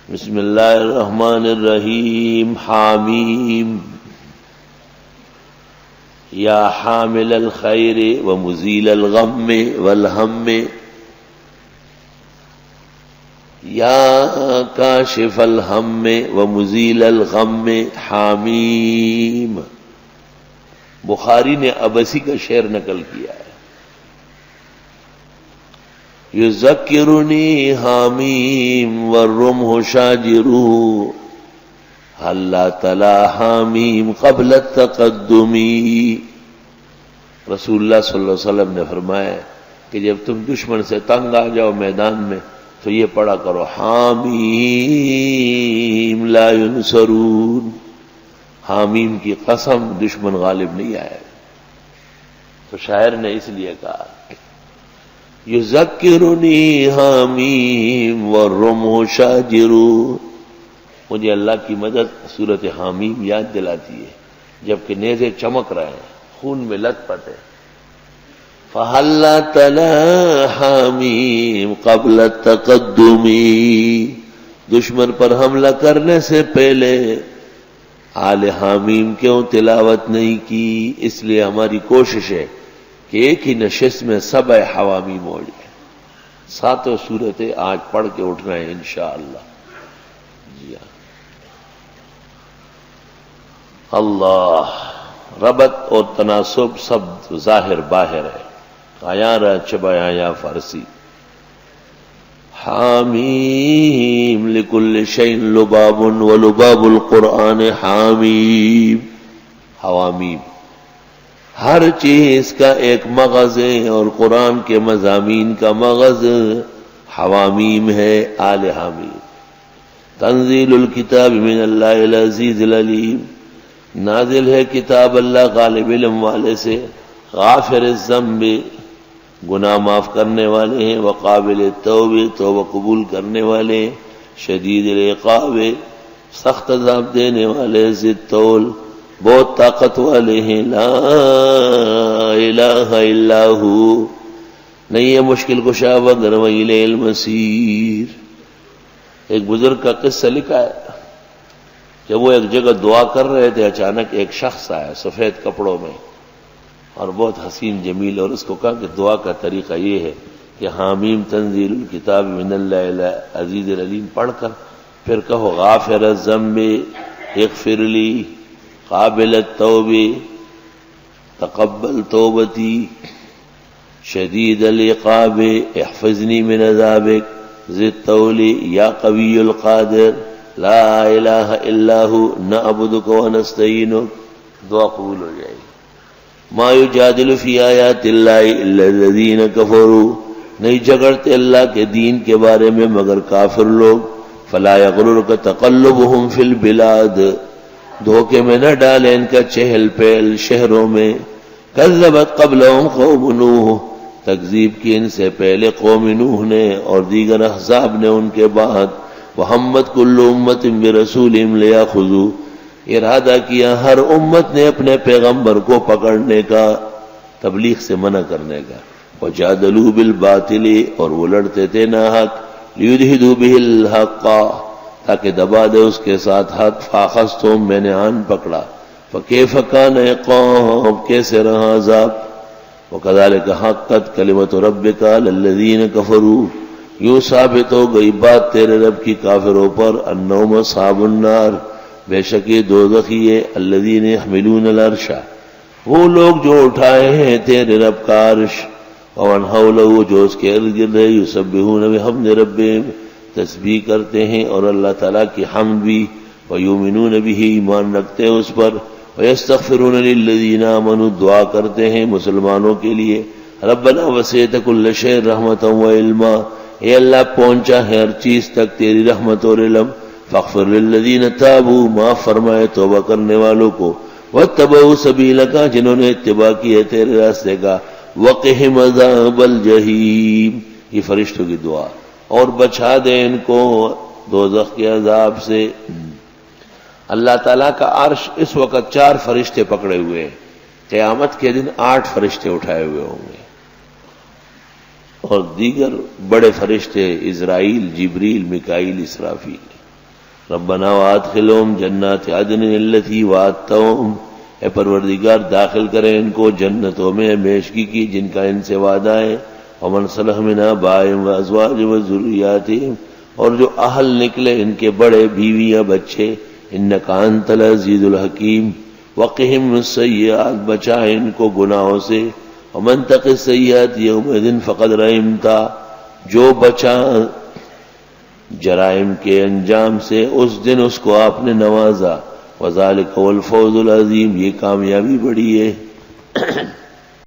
بسم اللہ الرحمن الرحیم حامیم یا حامل الخیر ومزیل الغم والہم یا کاشف الہم ومزیل الغم حامیم۔ بخاری نے عبسی کا شعر نقل کیا ہے۔ یذکرنی حامیم والرمح شاجر حل تلا حامیم قبل التقدم۔ رسول اللہ صلی اللہ علیہ وسلم نے فرمایا کہ جب تم دشمن سے تنگ آ جاؤ میدان میں تو یہ پڑھا کرو حامیم لا ینصرون، حامیم کی قسم دشمن غالب نہیں آئے۔ تو شاعر نے اس لیے کہا یذکرنی حامیم والرمح شاجر، مجھے اللہ کی مدد صورت حامیم یاد دلاتی ہے جبکہ نیزے چمک رہے ہیں، خون میں لت پت ہے۔ فَحَلَّ تَلَا حَامِيم قَبْلَ التَّقَدُّمِ، دشمن پر حملہ کرنے سے پہلے آل حامیم کیوں تلاوت نہیں کی؟ اس لیے ہماری کوشش ہے کہ ایک ہی نشست میں سبع حوامیم ہو جائے، ساتوں صورتیں آج پڑھ کے اٹھنا ہے انشاءاللہ۔ جی اللہ، ربط اور تناسب سب ظاہر باہر ہے، آیا را چبایا یا فارسی۔ حامیم لکل شیء لباب ولباب القرآن حامیم، حوامیم، ہر چیز کا ایک مغز ہے اور قرآن کے مضامین کا مغز حوامیم ہے، آل حامیم۔ تنزیل الکتاب من اللہ العزیز العلیم، نازل ہے کتاب اللہ غالب علم والے سے، غافر الذنب، گناہ معاف کرنے والے ہیں، وقابل التوب، توبہ قبول کرنے والے ہیں، شدید العقاب، سخت عذاب دینے والے، ذی الطول، بہت طاقت والے ہیں، لا الہ الا ہو، نہیں ہے مشکل کشا مگر وإلیہ المصیر۔ ایک بزرگ کا قصہ لکھا ہے، جب وہ ایک جگہ دعا کر رہے تھے اچانک ایک شخص آیا سفید کپڑوں میں اور بہت حسین جمیل، اور اس کو کہا کہ دعا کا طریقہ یہ ہے کہ حامیم تنزیل الکتاب من اللہ العزیز العلیم پڑھ کر پھر کہو غافر الذنب اغفر لی، قابل التوب تقبل توبتی، شدید العقاب احفظنی من عذابک، ذی الطول یا قوی القادر، لا الہ الا ہو نعبدک ونستعینک، دعا قبول ہو جائے گی۔ ما یجادل فی آیات اللہ الا الذین کفروا، نہیں جھگڑتے اللہ کے دین کے بارے میں مگر کافر لوگ۔ فلا یغررک تقلبہم فی البلاد، دھوکے میں نہ ڈالے ان کا چہل پہل شہروں میں۔ کذبت قبلہم قوم نوح، تکذیب کی ان سے پہلے قوم نوح نے اور دیگر احزاب نے ان کے بعد۔ محمد کل امت برسولہم لیاخذوا، ارادہ کیا ہر امت نے اپنے پیغمبر کو پکڑنے کا، تبلیغ سے منع کرنے کا۔ وجادلوا بالباطل، اور وہ لڑتے تھے ناحق، لیدحضوا بہ الحق، تاکہ دبا دے اس کے ساتھ حق۔ فاخذتہم، میں نے آن پکڑا، فکیف کان عقاب، کیسے رہا عذاب۔ وکذالک حقت کلمۃ ربک علی الذین کفروا، یوں ثابت ہو گئی بات تیرے رب کی کافروں پر، انہم اصحاب النار، بے شک یہ دوزخی ہے، الذین یحملون العرش، وہ لوگ جو اٹھائے ہیں تیرے رب کا عرش، ومن حولہ، جو اس کے ارد گرد ہے، یسبحون بحمد ربہم، تسبیح کرتے ہیں اور اللہ تعالیٰ کی حمد بھی، ویؤمنون بہ، ایمان رکھتے ہیں اس پر، ویستغفرون للذین آمنوا، دعا کرتے ہیں مسلمانوں کے لیے۔ ربنا وسعت کل شیء رحمتا وعلما، اے اللہ پہنچا ہے ہر چیز تک تیری رحمت اور علم۔ فاغفر للذین تابوا، معاف فرمائے توبہ کرنے والوں کو، واتبعوا سبیلک، جنہوں نے اتباع کی ہے تیرے راستے کا، وقہم عذاب الجحیم، یہ فرشتوں کی دعا، اور بچا دے ان کو دوزخ کے عذاب سے۔ اللہ تعالیٰ کا عرش اس وقت 4 فرشتے پکڑے ہوئے ہیں، قیامت کے دن 8 فرشتے اٹھائے ہوئے ہوں گے، اور دیگر بڑے فرشتے عزرائیل، جبریل، میکائیل، اسرافیل۔ ربنا وادخلهم جنات عدن التي وعدتهم، اے پروردگار داخل کریں ان کو جنتوں میں ہمیشگی کی جن کا ان سے وعدہ ہے، ومن صلح من آبائهم وازواجهم وذرياتهم، اور جو اہل نکلے ان کے بڑے بیویاں بچے، انک انت العزیز الحکیم، وقہم السیئات، بچائے ان کو گناہوں سے، ومن تق السیئات یومئذ فقد رحمتا، جو بچا جرائم کے انجام سے اس دن اس کو آپ نے نوازا، وذالک هو الفوز العظیم، یہ کامیابی بڑی ہے۔